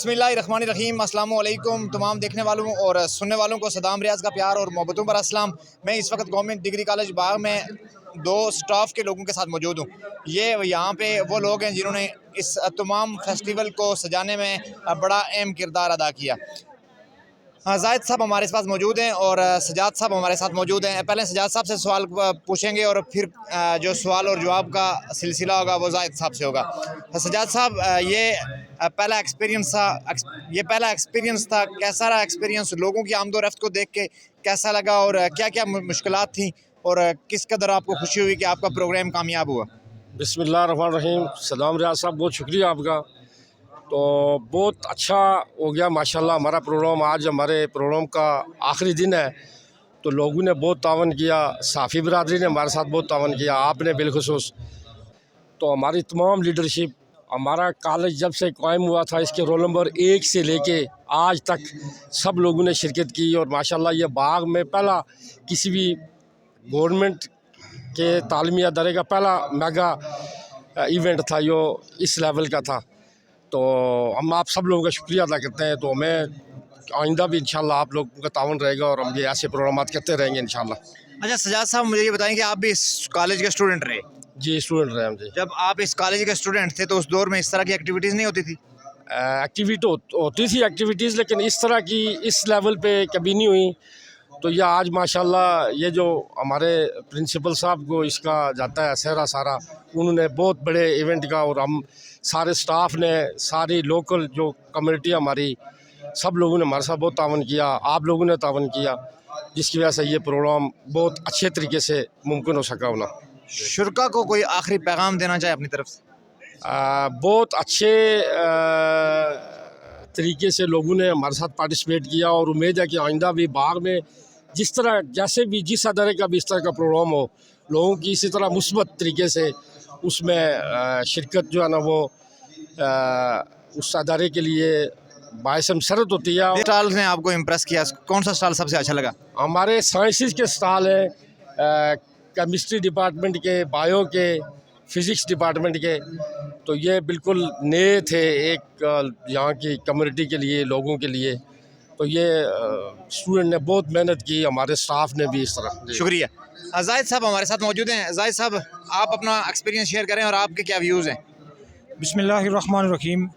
बिस्मिल्लाहिर्रहमानिर्रहीम। अस्सलाम वालेकुम तमाम देखने वालों और सुनने वालों को सदाम रियाज का प्यार और मोहब्बतों पर अस्सलाम। मैं इस वक्त गवर्नमेंट डिग्री कॉलेज बाग में दो स्टाफ के लोगों के साथ मौजूद हूँ। ये यहाँ पे वो लोग हैं जिन्होंने इस तमाम फेस्टिवल को सजाने में बड़ा अहम किरदार अदा किया। जायद साहब हमारे पास मौजूद हैं और सजाद साहब हमारे साथ मौजूद हैं। पहले सजाद साहब से सवाल पूछेंगे और फिर जो सवाल और जवाब का सिलसिला होगा वो जायद साहब से होगा। सजाद साहब, ये पहला एक्सपीरियंस था, कैसा रहा एक्सपीरियंस? लोगों की आमदो रफ्त को देख के कैसा लगा और क्या क्या मुश्किलात थी और किस कदर आपको खुशी हुई कि आपका प्रोग्राम कामयाब हुआ? बिस्मिल्लाहिर्रहमानिर्रहीम। सलाम रियाज साहब, बहुत शुक्रिया आपका। तो बहुत अच्छा हो गया माशाल्लाह हमारा प्रोग्राम। आज हमारे प्रोग्राम का आखिरी दिन है, तो लोगों ने बहुत तावन किया, साफ़ी बरदरी ने हमारे साथ बहुत तावन किया, आपने बिलखुसूस। तो हमारी तमाम लीडरशिप, हमारा कॉलेज जब से कायम हुआ था इसके रोल नंबर 1 से लेके आज तक सब लोगों ने शिरकत की। और माशाल्लाह ये बाग में पहला किसी भी गवर्नमेंट के तालीमी अदारे का पहला मेगा इवेंट था, जो इस लेवल का था। तो हम आप सब लोगों का शुक्रिया अदा करते हैं। तो हमें आइंदा भी इंशाल्लाह आप लोगों का तावन रहेगा और हम ये ऐसे प्रोग्राम करते रहेंगे इंशाल्लाह। अच्छा सजाद साहब, मुझे ये बताएं कि आप भी इस कॉलेज के स्टूडेंट रहे। जी, स्टूडेंट रहे हम जी। जब आप इस कॉलेज के स्टूडेंट थे तो उस दौर में इस तरह की एक्टिविटीज़ नहीं होती थी? एक्टिविटी होती थी एक्टिविटीज़, लेकिन इस तरह की इस लेवल पे कभी नहीं हुई। तो ये आज माशाल्लाह ये जो हमारे प्रिंसिपल साहब को इसका जाता है सहरा सारा, उन्होंने बहुत बड़े इवेंट का, और हम सारे स्टाफ ने, सारी लोकल जो कम्युनिटी हमारी, सब लोगों ने हमारे साथ बहुत तावन किया, आप लोगों ने तावन किया, जिसकी वजह से ये प्रोग्राम बहुत अच्छे तरीके से मुमकिन हो सका होना। शुरका को कोई आखिरी पैगाम देना चाहे अपनी तरफ से? बहुत अच्छे तरीके से लोगों ने हमारे साथ पार्टिसिपेट किया, और उम्मीद है कि आइंदा भी बाग में जिस तरह जैसे भी जिस अदारे का भी इस तरह का प्रोग्राम हो, लोगों की इसी तरह मुस्बत तरीके से उसमें शिरकत जो है ना वो उस अदारे के लिए बायस मसरत होती है। स्टॉल ने आपको इम्प्रेस किया? कौन सा स्टॉल सबसे अच्छा लगा? हमारे साइंसेस के स्टॉल है, केमिस्ट्री डिपार्टमेंट के, बायो के, फिज़िक्स डिपार्टमेंट के। तो ये बिल्कुल नए थे एक यहाँ की कम्युनिटी के लिए, लोगों के लिए। तो ये स्टूडेंट ने बहुत मेहनत की, हमारे स्टाफ ने भी इस तरह। शुक्रिया। जायद साहब हमारे साथ मौजूद हैं। जायद साहब, आप अपना एक्सपीरियंस शेयर करें और आपके क्या व्यूज़ हैं? बिस्मिल्लाहिर्रहमानिर्रहीम।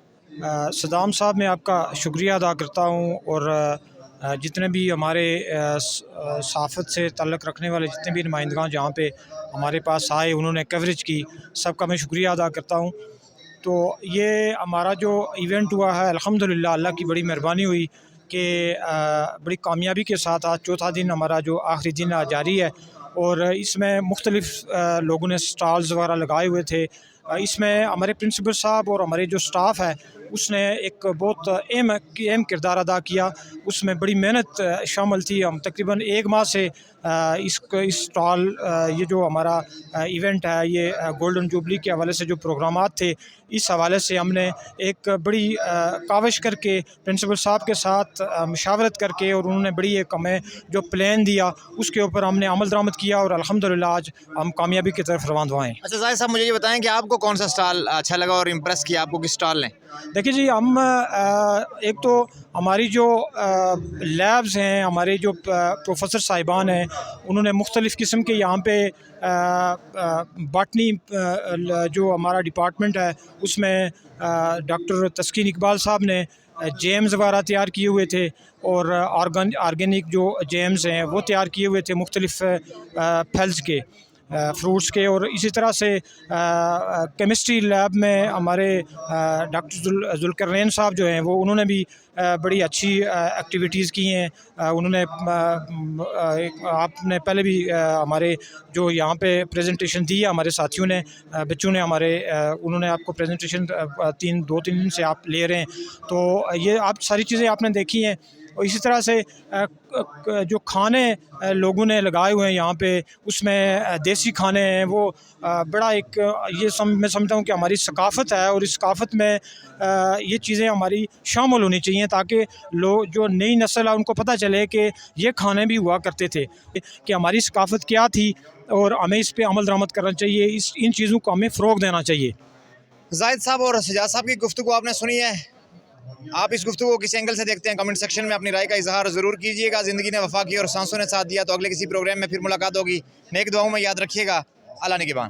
सदाम साहब, मैं आपका शुक्रिया अदा करता हूँ, और जितने भी हमारे सहाफ़त से ताल्लुक़ रखने वाले जितने भी नुमाइंदगान जहाँ पे हमारे पास आए, उन्होंने कवरेज की, सबका मैं शुक्रिया अदा करता हूँ। तो ये हमारा जो इवेंट हुआ है, अल्हम्दुलिल्लाह अल्लाह की बड़ी मेहरबानी हुई कि बड़ी कामयाबी के साथ आज चौथा दिन हमारा जो आखिरी दिन आज जारी है, और इसमें मुख्तलिफ़ लोगों ने स्टॉल्स वगैरह लगाए हुए थे। इसमें हमारे प्रिंसिपल साहब और हमारे जो स्टाफ है उसने एक बहुत अहम किरदार अदा किया। उसमें बड़ी मेहनत शामिल थी। हम तकरीबन 1 माह से इस स्टॉल, ये जो हमारा इवेंट है, ये गोल्डन जुबली के हवाले से जो प्रोग्रामात थे, इस हवाले से हमने एक बड़ी काविश करके प्रिंसिपल साहब के साथ मशावरत करके, और उन्होंने बड़ी एक हमें जो प्लान दिया उसके ऊपर हमने अमल दरामद किया, और अल्हम्दुलिल्लाह आज हम कामयाबी की तरफ रवाना हुए हैं। अच्छा जाहिद साहब, मुझे ये बताएं कि आपको कौन सा स्टॉल अच्छा लगा और इम्प्रेस किया आपको किस स्टॉल ने? देखिए जी, हम एक तो हमारी जो लैब्स हैं, हमारे जो प्रोफेसर साहिबान हैं, उन्होंने मुख्तलिफ़ किस्म के यहाँ पे बॉटनी जो हमारा डिपार्टमेंट है उसमें डॉक्टर तस्कीन इकबाल साहब ने जेम्स वगैरह तैयार किए हुए थे, और ऑर्गेनिक जो जेम्स हैं वो तैयार किए हुए थे मुख्तलिफ़ फल्स के, फ्रूट्स के। और इसी तरह से केमिस्ट्री लैब में हमारे डॉक्टर जुल्करनैन साहब जो हैं वो उन्होंने भी बड़ी अच्छी एक्टिविटीज़ की हैं। उन्होंने आपने पहले भी हमारे जो यहाँ पे प्रेजेंटेशन दी है, हमारे साथियों ने, बच्चों ने हमारे, उन्होंने आपको प्रेजेंटेशन 2-3 दिन से आप ले रहे हैं। तो ये आप सारी चीज़ें आपने देखी हैं। और इसी तरह से जो खाने लोगों ने लगाए हुए हैं यहाँ पे, उसमें देसी खाने हैं, वो बड़ा एक मैं समझता हूँ कि हमारी सकाफ़त है, और इस सकाफ़त में ये चीज़ें हमारी शामिल होनी चाहिए, ताकि लोग, जो नई नस्ल है, उनको पता चले कि ये खाने भी हुआ करते थे, कि हमारी सकाफ़त क्या थी, और हमें इस पर अमल दरामद करना चाहिए। इन चीज़ों को हमें फ़रोग़ देना चाहिए। जायद साहब और सजाद साहब की गुफ्तगू आपने सुनी है। आप इस गुफ्तगू को किस एंगल से देखते हैं, कमेंट सेक्शन में अपनी राय का इजहार ज़रूर कीजिएगा। ज़िंदगी ने वफा की और सांसों ने साथ दिया। तो अगले किसी प्रोग्राम में फिर मुलाकात होगी। नेक दुआओं में याद रखिएगा। अल्लाह निगहबान।